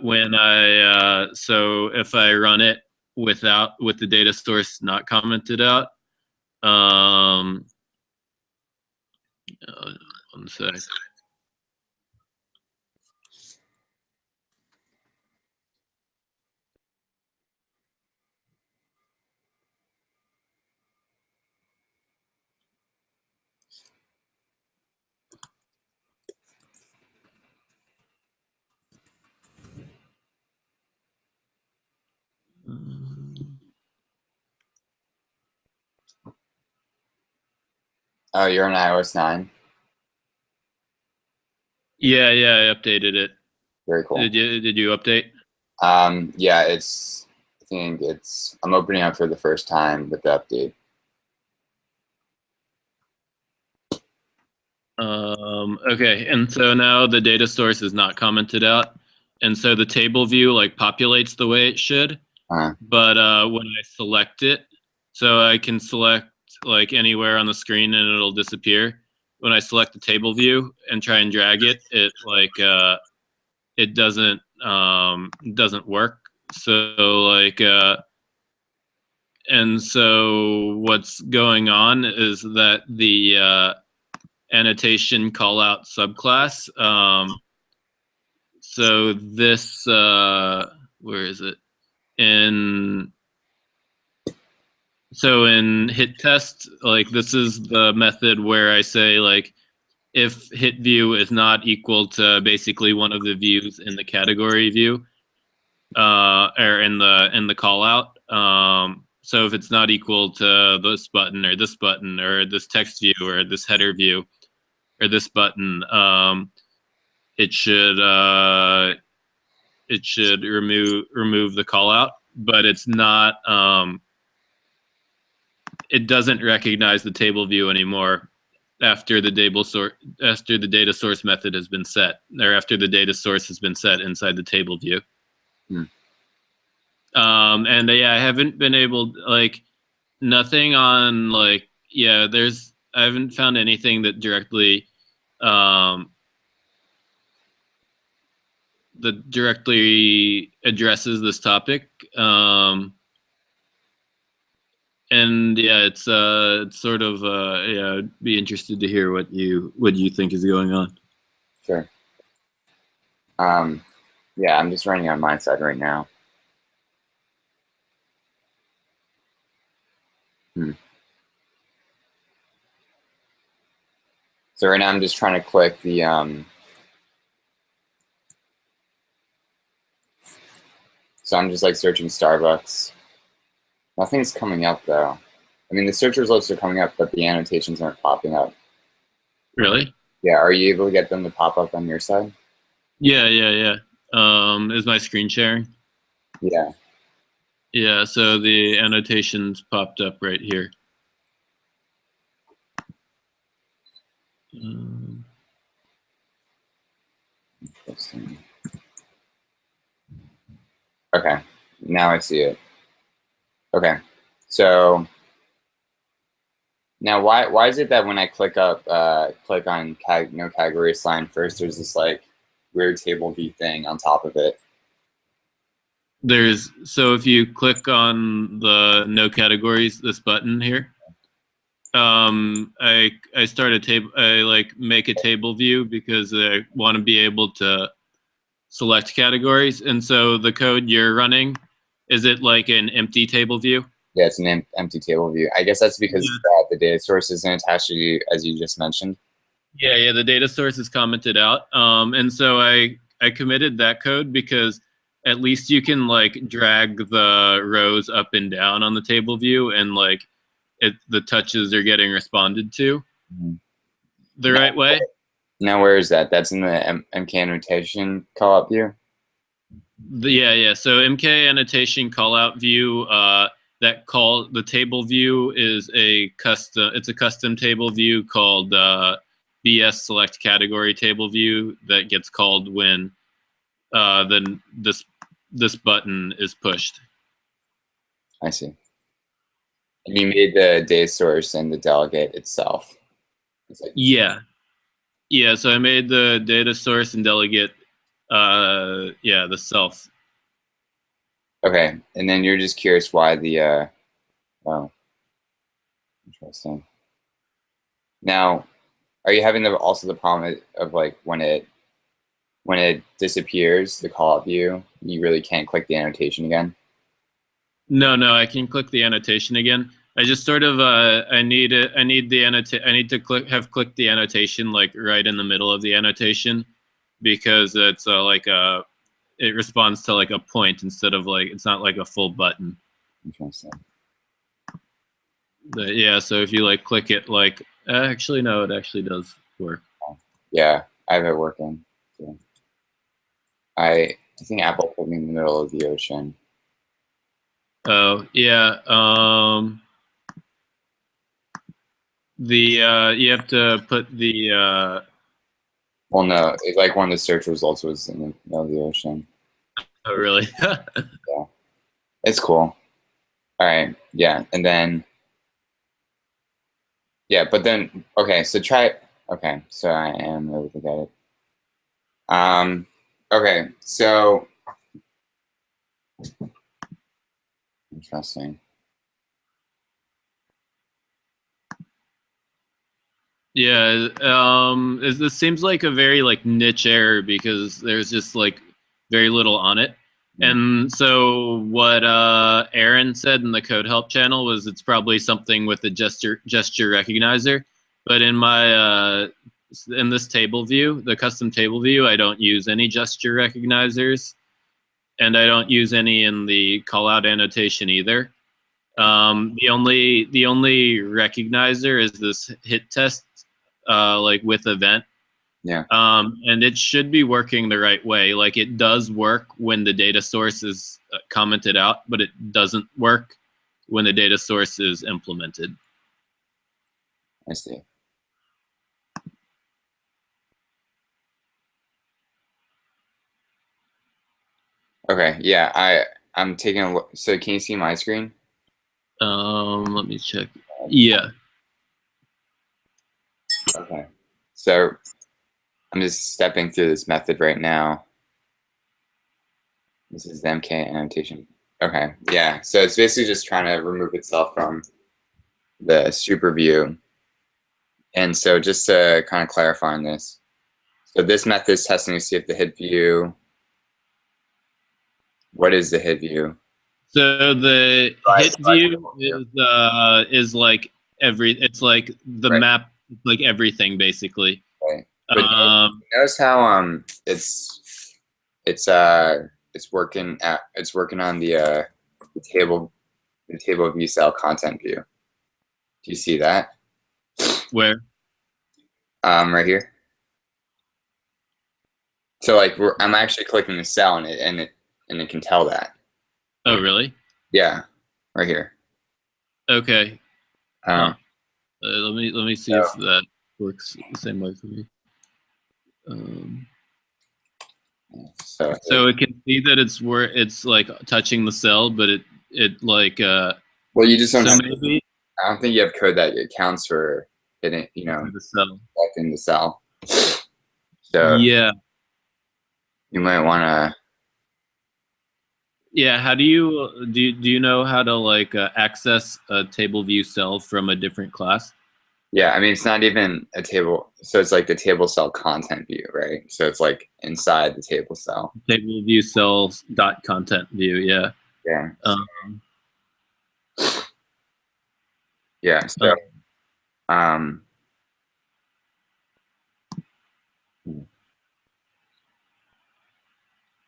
when I so if I run it with the data source not commented out, one sec. Oh, you're on iOS 9? Yeah, I updated it. Very cool. Did you update? Yeah, I think I'm opening up for the first time with the update. Okay, and so now the data source is not commented out, and so the table view like populates the way it should. But when I select it, so I can select like anywhere on the screen and it'll disappear. When I select the table view and try and drag it, it like it doesn't work. So like and so what's going on is that the annotation callout subclass. So this where is it? So in hit test, like this is the method where I say like if hit view is not equal to basically one of the views in the category view, or in the call out. So if it's not equal to this button or this text view or this header view or this button, it should remove the call out, but it's not. It doesn't recognize the table view anymore after the data source method has been set, or after the data source has been set inside the table view. And yeah, I haven't been able, like, nothing on, like, yeah, I haven't found anything that directly addresses this topic. And yeah, it's sort of yeah, I'd be interested to hear what you think is going on. Sure. Yeah, I'm just running on my side right now. So right now I'm just trying to click the so I'm just like searching Starbucks. Nothing's coming up though. I mean, the search results are coming up, but the annotations aren't popping up. Really? Yeah, are you able to get them to pop up on your side? Yeah. Is my screen sharing? Yeah. Yeah, so the annotations popped up right here. Okay, now I see it. Okay, so now why is it that when I click on no category assigned first, there's this like weird table view thing on top of it? So if you click on the no categories, this button here, I start a table. I like make a table view because I want to be able to select categories. And so the code you're running, is it like an empty table view? Yeah, it's an empty table view. I guess that's because the data source isn't attached to you, as you just mentioned. Yeah, the data source is commented out. And so I committed that code because at least you can like drag the rows up and down on the table view, and like the touches are getting responded to the right way. Now where is that? That's in the MK annotation callout view? Yeah. So MK annotation callout view, the table view is a custom table view called BS select category table view that gets called when then this button is pushed. I see. And you made the data source and the delegate itself. Yeah. So I made the data source and delegate Yeah, the self. Okay, and then you're just curious why the oh, interesting. Now, are you having also the problem of like when it disappears, the callout view, you really can't click the annotation again? No, I can click the annotation again. I just sort of I need to have clicked the annotation like right in the middle of the annotation, because it's like it responds to like a point instead of like, it's not like a full button. Interesting. But yeah, so if you like click it like actually no, it actually does work. Yeah, I have it working. So I think Apple put me in the middle of the ocean. Oh yeah, the you have to put the Well, no, it's like one of the search results was in the middle of the ocean. oh really? Yeah, it's cool. All right, yeah, and then yeah, but then okay, so try. Okay, so I am able to get it. Okay, so interesting. Yeah, this seems like a very like niche error because there's just like very little on it. And so what Aaron said in the code help channel was it's probably something with the gesture recognizer. But in my in this table view, the custom table view, I don't use any gesture recognizers, and I don't use any in the callout annotation either. The only recognizer is this hit test, like with event. Yeah. And it should be working the right way. Like it does work when the data source is commented out, but it doesn't work when the data source is implemented. I see. Okay, yeah, I'm taking a look. So can you see my screen? Let me check. Yeah. Okay. So I'm just stepping through this method right now. This is the MK annotation. Okay, yeah. So it's basically just trying to remove itself from the super view. And so just to kind of clarify on this. So this method is testing to see if the hit view. What is the hit view? So the hit view is like it's like the map, like everything basically. Right. But notice how it's working on the table view cell content view. Do you see that? Where? Right here. So like I'm actually clicking the cell and it can tell that. Oh really? Yeah, right here. Okay. Let me see if that works the same way for me. So it can see that it's like touching the cell, but it like well, you just don't. So maybe I don't think you have code that accounts for it. You know, the cell. Selecting the cell. So yeah, you might want to. Yeah. How do you know how to like access a table view cell from a different class? Yeah, I mean it's not even a table, so it's like the table cell content view, right? So it's like inside the table cell. Table view cells dot content view. Yeah. Yeah. Yeah. So. All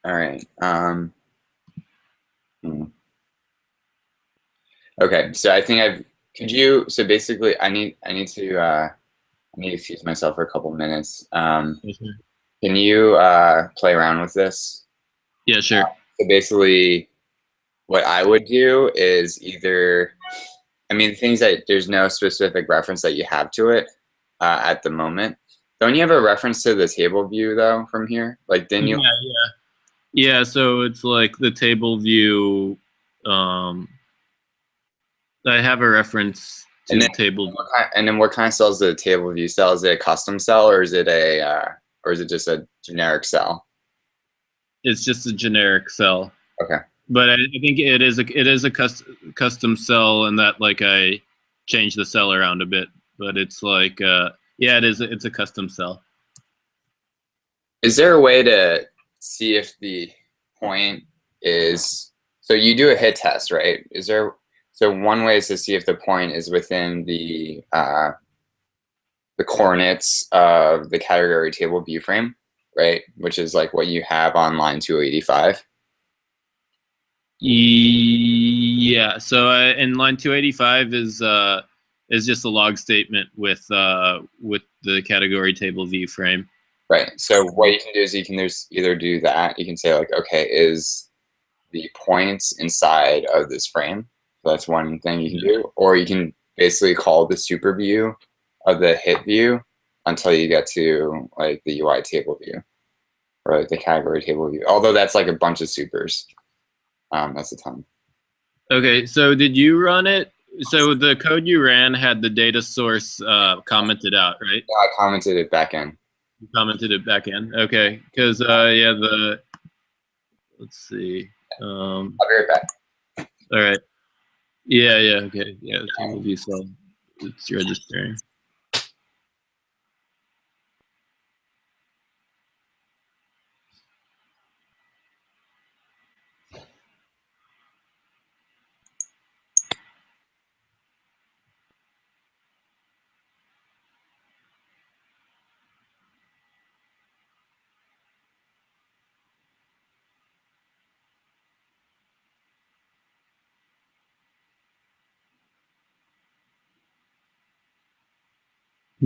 right. Okay. So I think so basically I need to excuse myself for a couple minutes. Can you play around with this? Yeah, sure. So basically what I would do is either, I mean, things that there's no specific reference that you have to it at the moment. Don't you have a reference to the table view though from here? Like, didn't you? Yeah. So it's like the table view. I have a reference to the table. And then what kind of cell is the table view cell? Is it a custom cell or is it just a generic cell? It's just a generic cell. Okay. But I think it is a custom cell, and that like I changed the cell around a bit. But it's like yeah, it's a custom cell. Is there a way to see if the point is, so you do a hit test, right? Is there, so one way is to see if the point is within the coordinates of the category table view frame, right? Which is like what you have on line 285. Yeah. So in line 285 is just a log statement with the category table view frame. Right. So what you can do is you can either do that. You can say like, okay, is the points inside of this frame? So that's one thing you can do. Or you can basically call the super view of the hit view until you get to like the UI table view or like the category table view. Although that's like a bunch of supers. That's a ton. Okay. So did you run it? So the code you ran had the data source commented out, right? Yeah, I commented it back in. You commented it back in. Okay. Because yeah, let's see. I'll be right back. All right. Yeah. Yeah. Okay. Yeah. The table view cell. It's registering.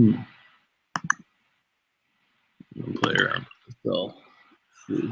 I'll play around with the cell. See.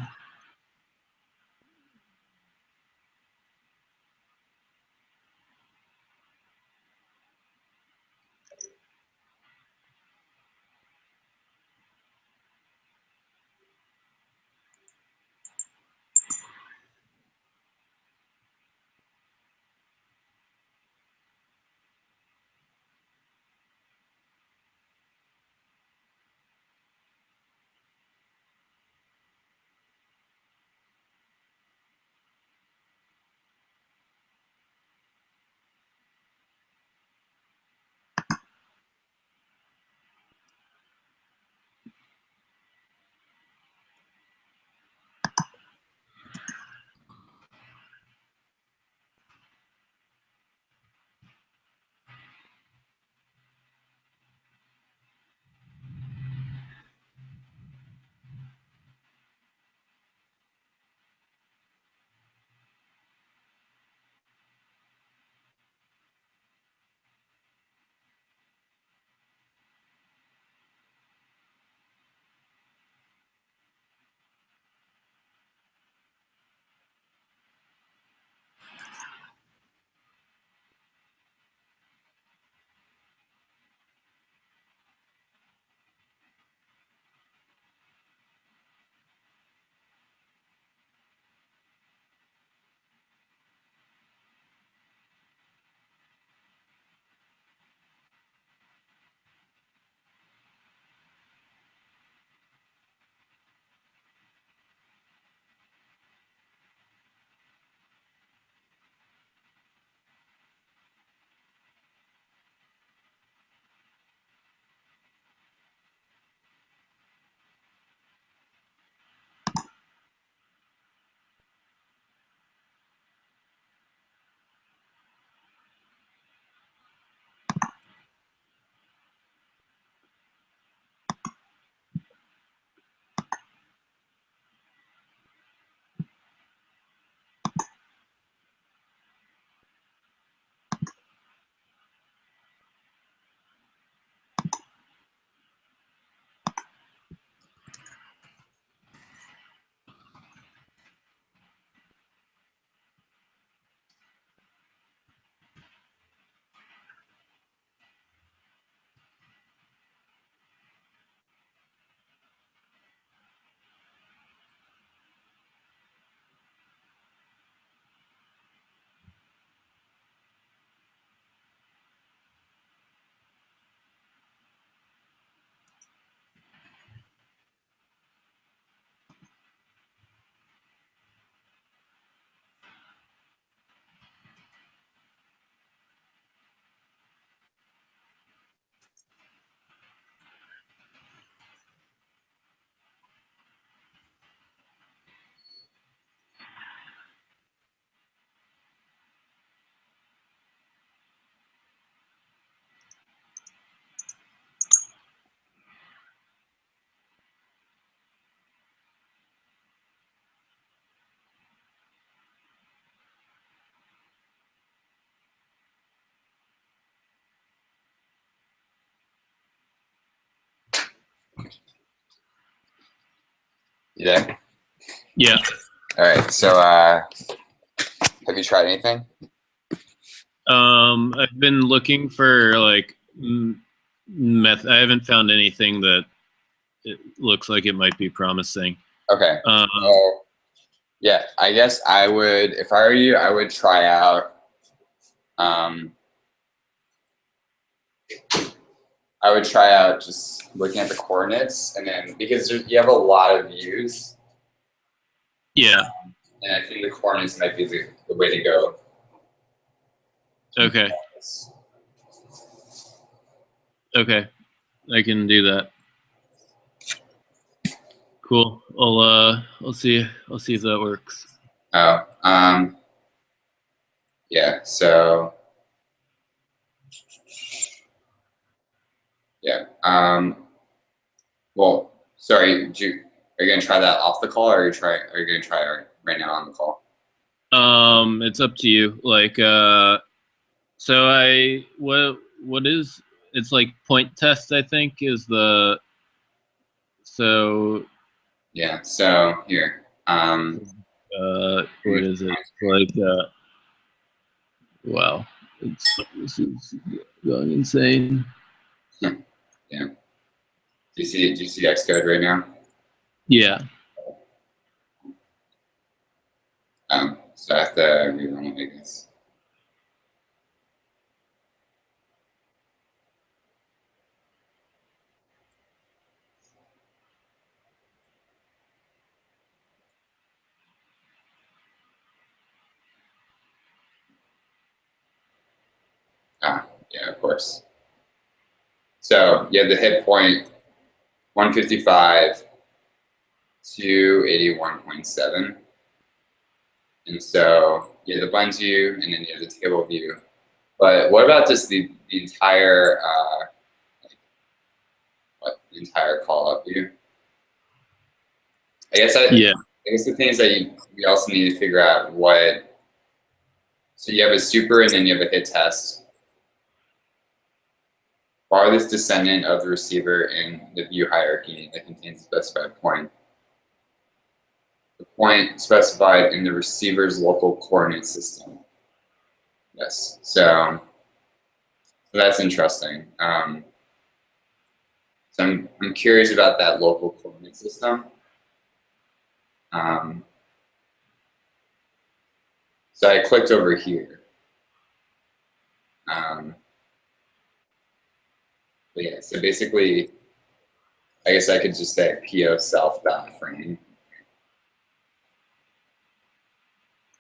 You there? Yeah. All right. So, have you tried anything? I've been looking for like I haven't found anything that it looks like it might be promising. Okay. Yeah, I guess I would, if I were you, I would try out. I would try out just looking at the coordinates, and then because you have a lot of views. Yeah. And I think the coordinates might be the way to go. Okay. Okay, I can do that. Cool. I'll see if that works. Oh, yeah. So, yeah. Well, sorry. Are you gonna try that off the call, or are you gonna try it right now on the call? It's up to you. Like, so what is it's like point test? I think is the so. Yeah. So here. What is it? Like, wow, this is going insane. Yeah. Do you see Xcode right now? Yeah. So I have to rerun it, I guess. Yeah, of course. So you have the hit point 155 to 81.7. And so you have the buns view, and then you have the table view. But what about just the entire the entire call up view? I guess the thing is that you also need to figure out what. So you have a super, and then you have a hit test. Farthest descendant of the receiver in the view hierarchy that contains a specified point. The point specified in the receiver's local coordinate system. Yes, so that's interesting. So I'm curious about that local coordinate system. So I clicked over here. But yeah, so basically, I guess I could just say PO self dot frame.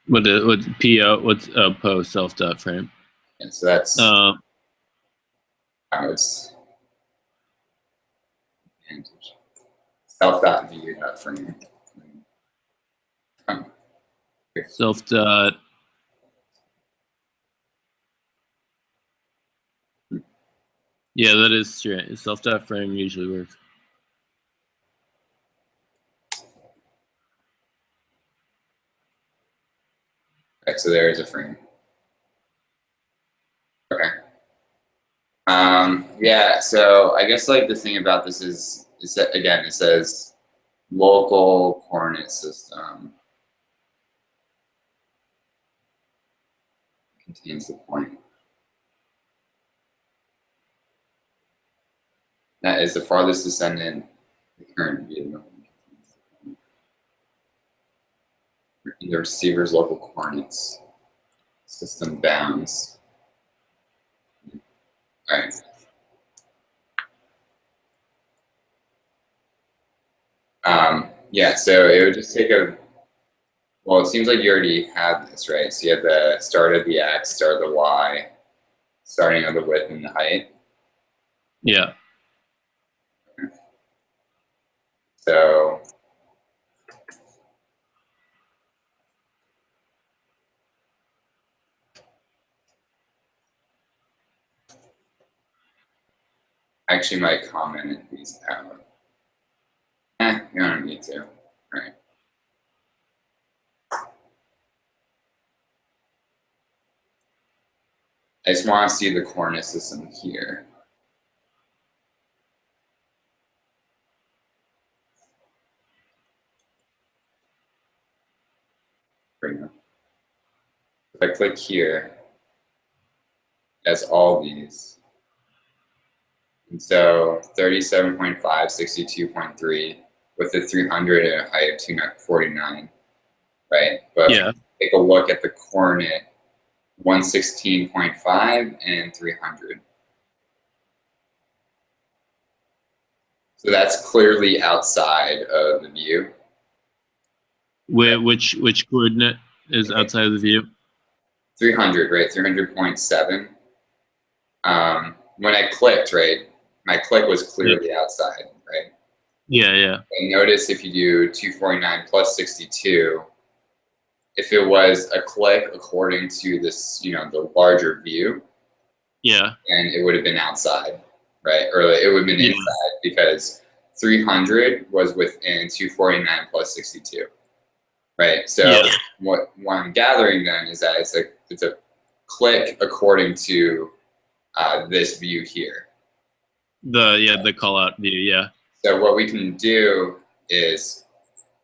What's PO? What's PO self dot frame? And so that's how it's self dot view dot frame. Self dot. Yeah, that is true. Self dot frame usually works. Okay, so there is a frame. Okay. Yeah, so I guess like the thing about this is that again it says local coordinate system contains the point. That is the farthest descendant the current view in the receiver's local coordinates system bounds. All right. Yeah, so it would just take well, it seems like you already have this, right? So you have the start of the X, start of the Y, starting of the width and the height. Yeah. So I actually might comment these out. You don't need to. All right. I just want to see the coordinate system here. bring up. If I click here, that's all these. And so 37.5, 62.3 with the 300 and a height of 249, right? But Yeah. take a look at the coordinate 116.5 and 300. So that's clearly outside of the view. Which coordinate is outside of the view? 300, right? 300.7. When I clicked, right, my click was clearly outside, right? Yeah, yeah. And notice if you do 249 plus 62, if it was a click according to this, the larger view, Yeah. and it would have been outside, right? Or it would have been inside because 300 was within 249 plus 62, right? So what I'm gathering then is that it's a click according to this view here. The call out view, yeah. So what we can do is,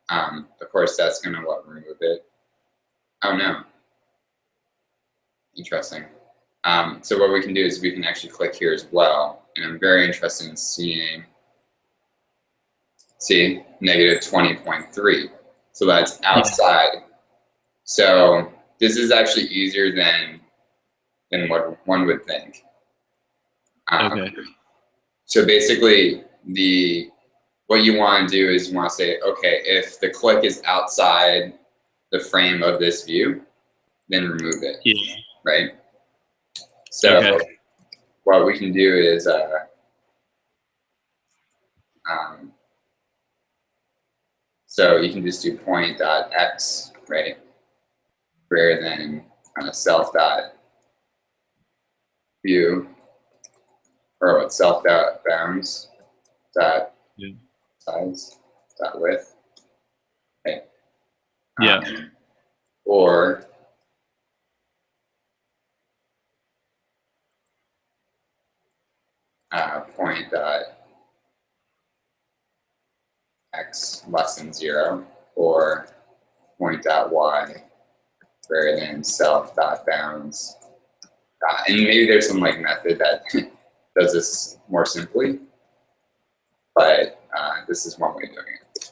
of course, that's going to remove it. Oh no. Interesting. So what we can do is we can actually click here as well. And I'm very interested in seeing, see, negative 20.3. So that's outside. Yeah. So this is actually easier than what one would think. Okay. So basically, what you want to do is you want to say, okay, if the click is outside the frame of this view, then remove it. Yeah. Right? So what we can do is so you can just do point.x, right? Greater than self.view or self.bounds dot size dot width. Okay. Yeah. Or point dot x less than 0, or point dot y greater than self dot bounds. And maybe there's some method that does this more simply, but this is one way of doing it,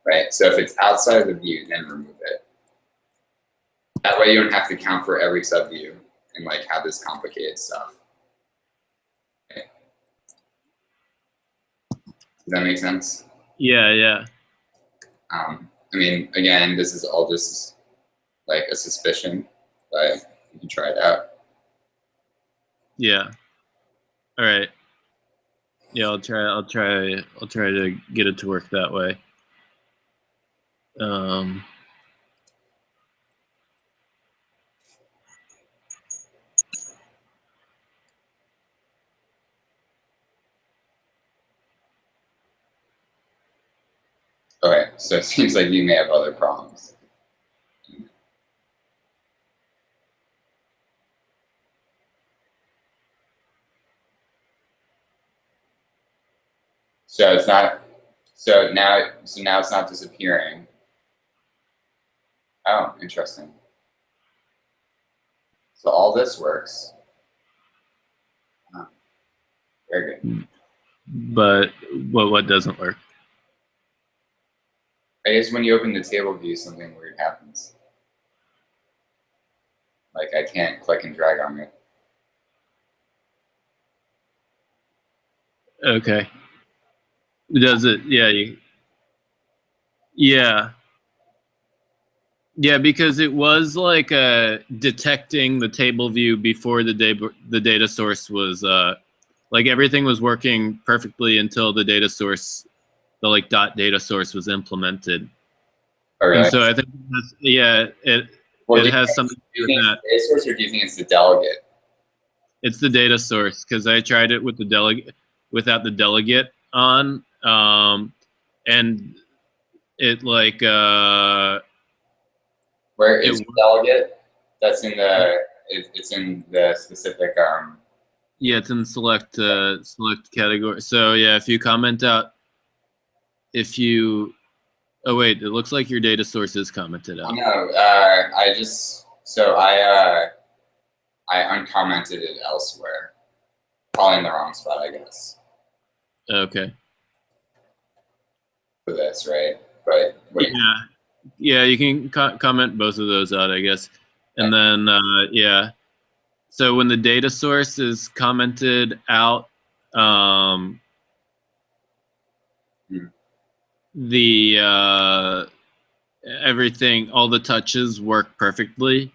right? So if it's outside of the view, then remove it. That way you don't have to count for every subview and have this complicated stuff. Okay. Does that make sense? Yeah, yeah. I mean, again, this is all just a suspicion, but you can try it out. Yeah. All right. Yeah, I'll try to get it to work that way. Okay, so it seems like you may have other problems. So it's not. So now it's not disappearing. Oh, interesting. So all this works. Oh, very good. But what doesn't work? I guess when you open the table view, something weird happens. I can't click and drag on it. Okay. Does it? Yeah. Yeah. Yeah, because it was detecting the table view before the data source was everything was working perfectly until the data source, the dot data source was implemented. Oh, really? And so I think that's, yeah, it has something to do with that. Do you think it's the data source, or do you think it's the delegate? It's the data source, because I tried it with the delegate without the delegate on, and it where is the delegate? That's in the it's in the specific yeah, it's in select category. So yeah, if you comment out, if you Oh wait, it looks like your data source is commented out. No, I uncommented it elsewhere. Probably in the wrong spot, I guess. Okay. For this, right? But wait. Yeah, you can comment both of those out, I guess. And then, yeah. So when the data source is commented out, the everything, all the touches work perfectly.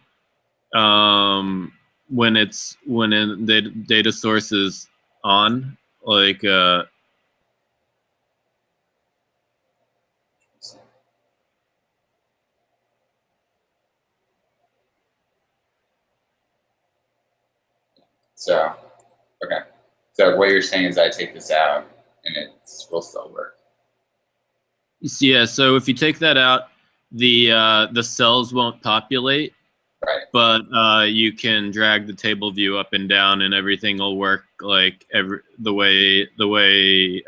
When the data source is on, like So, okay. So what you're saying is I take this out and it will still work. yeah. So if you take that out, the cells won't populate. Right. But you can drag the table view up and down, and everything will work like the way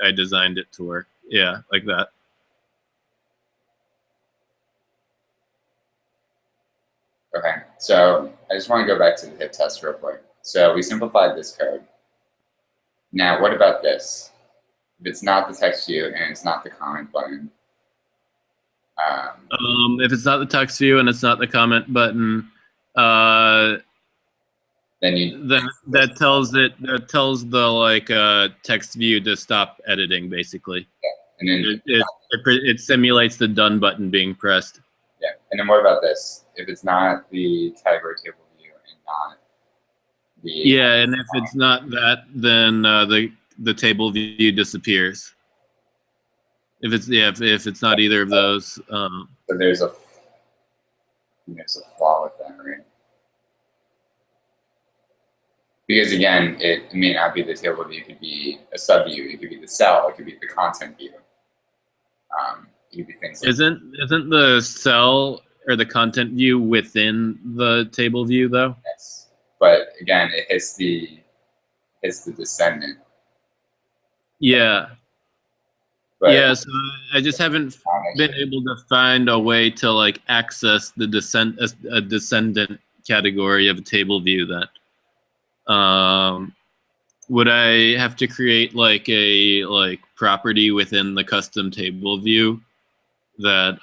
I designed it to work. Yeah, like that. Okay. So I just want to go back to the hit test real quick. So we simplified this code. Now, what about this? If it's not the text view and it's not the comment button. If it's not the text view and it's not the comment button, then that tells the like text view to stop editing, basically. Yeah. And then it simulates the done button being pressed. Yeah. And then what about this? If it's not the category table view and not the and if it's not that, then the table view disappears. If it's not either of those. So there's a flaw with that, right? Because again, it may not be the table view. It could be a sub view. It could be the cell. It could be the content view. It could be things like isn't the cell or the content view within the table view though? Yes, but again, it hits the descendant. Yeah. But yeah, so I just haven't been able to find a way to like access the descendant category of a table view that would I have to create like a property within the custom table view that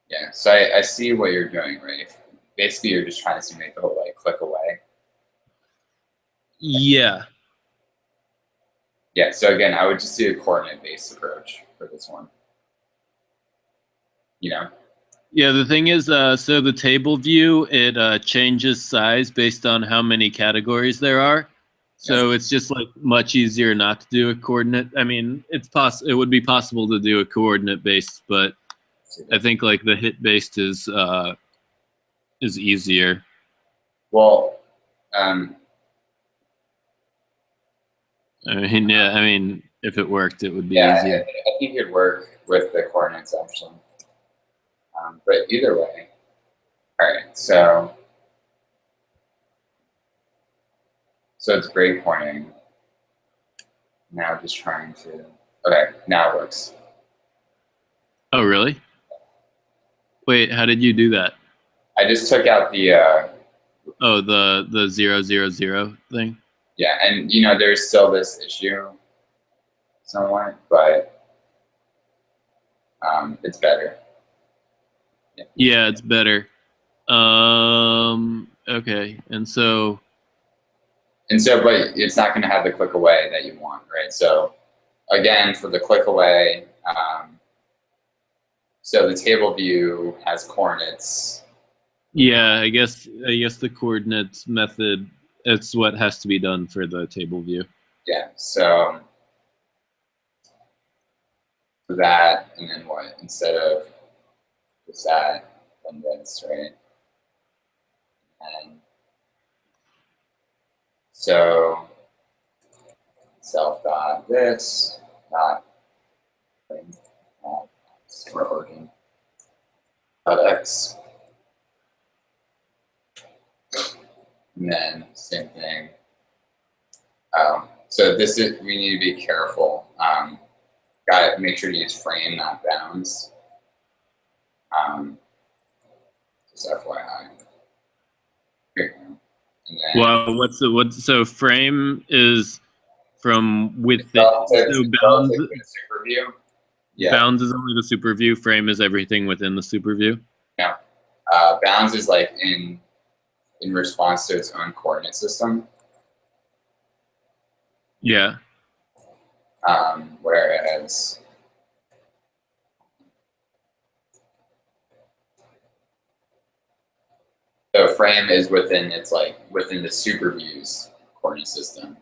yeah, so I see what you're doing, right? Basically you're just trying to simulate the whole like click away. Yeah. Yeah, so again, I would just do a coordinate-based approach for this one. You know? Yeah, the thing is, so the table view, it changes size based on how many categories there are. So it's just like much easier not to do a coordinate. I mean, it would be possible to do a coordinate based, but I think like the hit based is easier. Well, I mean, if it worked, it would be yeah, easier. I think it'd work with the coordinates option. But either way, all right. So it's breakpointing. Now just trying to. Okay, now it works. Oh, really? Wait, how did you do that? I just took out the. Oh, the 000 thing. Yeah, and you know there's still this issue somewhat, but it's better. Yeah, it's better. Okay, and so, but it's not going to have the click away that you want, right? So again, for the click away, so the table view has coordinates. Yeah, I guess the coordinates method, it's what has to be done for the table view. Yeah, so that, and then what? Instead of that, then this, right? And so self dot this dot origin dot x, and then same thing. So this is, we need to be careful. Got to make sure to use frame, not bounds. Just FYI. Here you go. And then, well, so frame is from within. So bounds. Relative to the super view. Yeah. Bounds is only the super view. Frame is everything within the super view. No. Bounds is like in response to its own coordinate system. Yeah. Whereas so frame is within the super view's coordinate system,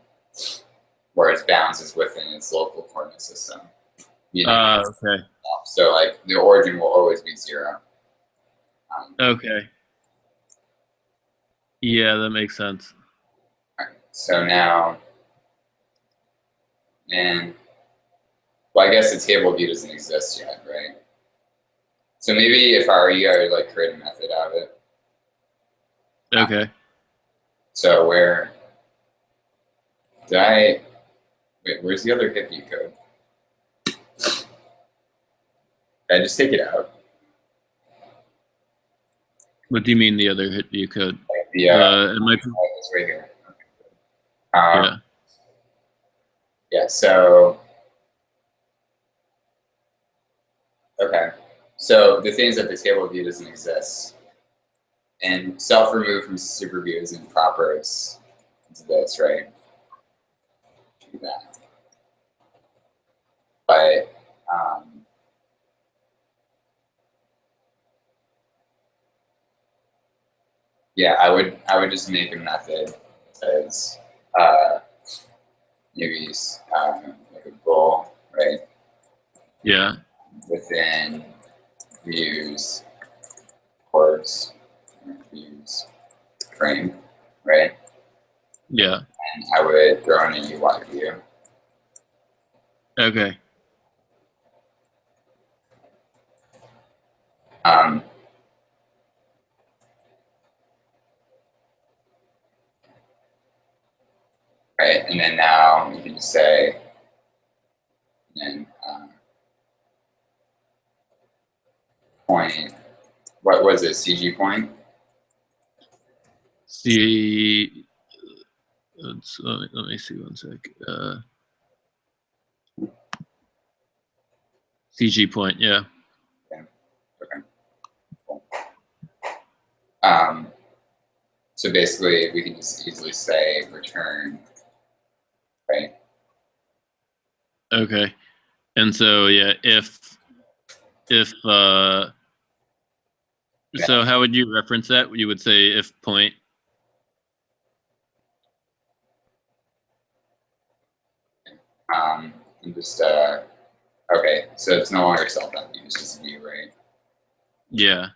whereas bounds is within its local coordinate system. Okay. So like the origin will always be 0. Okay. Yeah, that makes sense. Right. So now, and well, I guess the table view doesn't exist yet, right? So maybe if I were you, I would like create a method out of it. Okay. So where did I? Wait, where's the other hit view code? Did I just take it out? What do you mean the other hit view code? Like the it's right here. Okay. Yeah. Yeah. So okay. So the thing is that the table view doesn't exist, and self-remove from super view isn't proper. It's this, right? Do that. But yeah, I would just make a method as maybe like a goal, right? Yeah. Within views, course, views, frame, right? Yeah. And I would throw in a UI view. Okay. Right, and then now you can just say, and point, what was it, CG point? Let me see one sec. CG point, yeah. Okay. Cool. So basically, we can just easily say return, right? Okay. And so yeah, so how would you reference that? You would say if point. And just okay, so it's no longer self-view, it's just view, right? Yeah.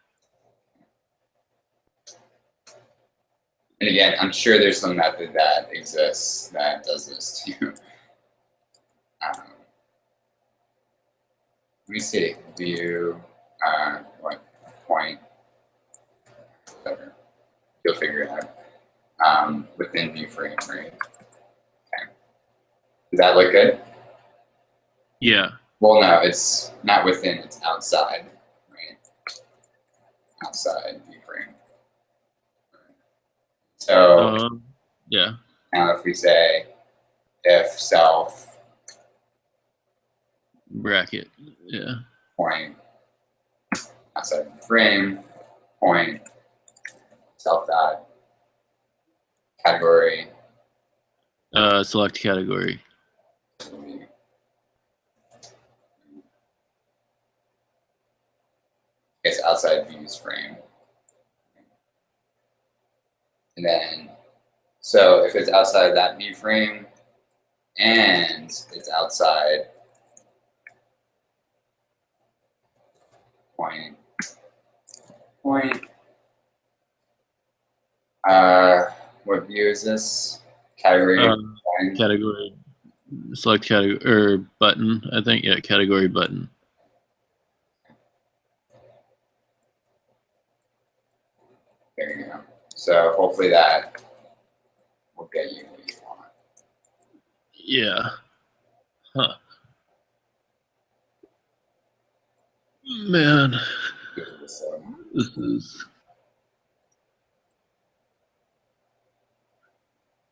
And again, I'm sure there's some method that exists that does this too. Let me see, view, what point, whatever. You'll figure it out. Within view frame, right? Okay. Does that look good? Yeah. Well, no, it's not within, it's outside, right? Outside view frame. So yeah. now if we say if self bracket, yeah, point outside the frame, point self dot category, select category. It's outside views frame. And then, so if it's outside that view frame and it's outside point, what view is this? Category. Category, select category, or button, I think, yeah, category button. There you go. So hopefully that will get you what you want. Yeah. Huh. Man, So, this is.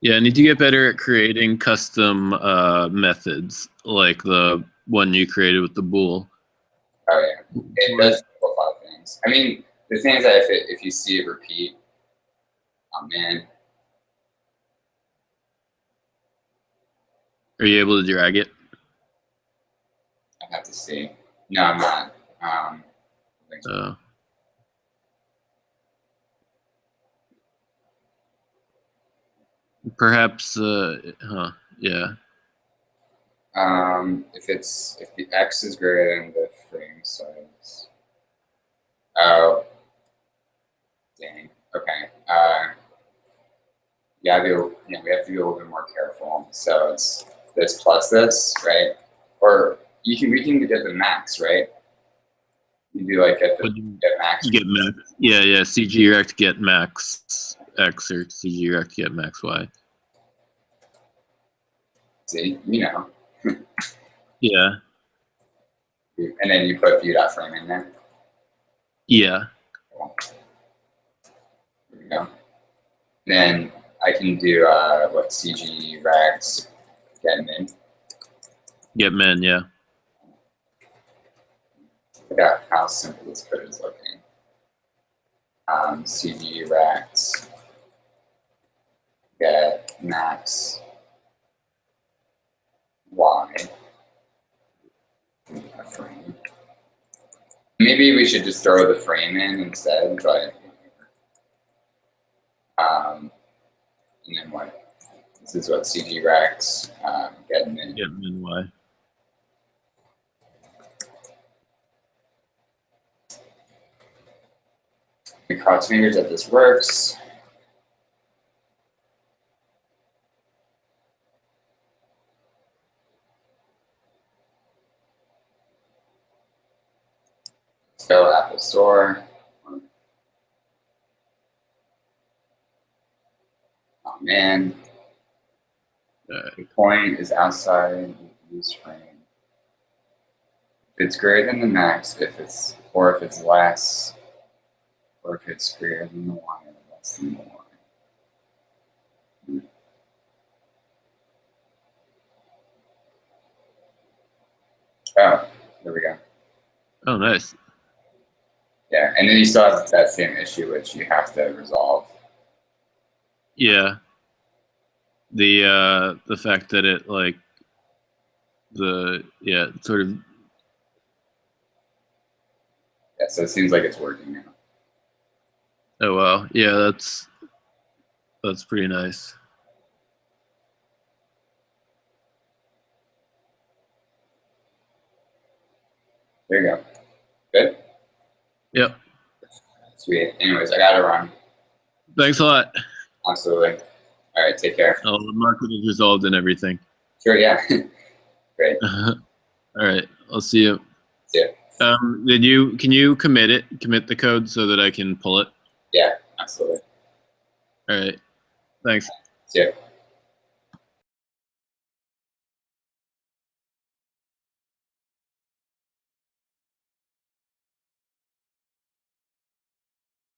Yeah, I need to get better at creating custom methods, like the one you created with the bool. oh yeah, it does simplify things. I mean, the thing is that if you see it repeat, oh man, Are you able to drag it? I have to see. No, I'm not. Perhaps, yeah. If the X is greater than the frame size. Oh, dang. Okay. Yeah, we have to be a little bit more careful. So it's this plus this, right? Or we can get the max, right? You do like get max. Get max. Yeah, CG rect get max X or CG rect get max Y. See, Yeah. And then you put view.frame in there. Yeah. Cool. There we go. Then I can do what CG rect get min. Get min, yeah. Look at how simple this code is looking. CG rect get max Y. A frame. Maybe we should just throw the frame in instead, but and then what? This is what CG rect get min. Get min Y. We cross fingers that this works. Let's go Apple Store. Oh man. The point is outside use frame. If it's greater than the max, if it's less, or if it's greater than the Y or less than the Y. Oh, there we go. Oh, nice. Yeah, and then you still have that same issue which you have to resolve. Yeah. The fact that it sort of. Yeah, so it seems like it's working now. Oh wow, yeah, that's pretty nice. There you go. Good? Yep. Sweet. Anyways, I gotta run. Thanks a lot. Absolutely. All right, take care. Oh, the market is resolved and everything. Sure, yeah. Great. All right, I'll see you. See ya. Can you commit the code so that I can pull it? Yeah, absolutely. All right. Thanks. See ya.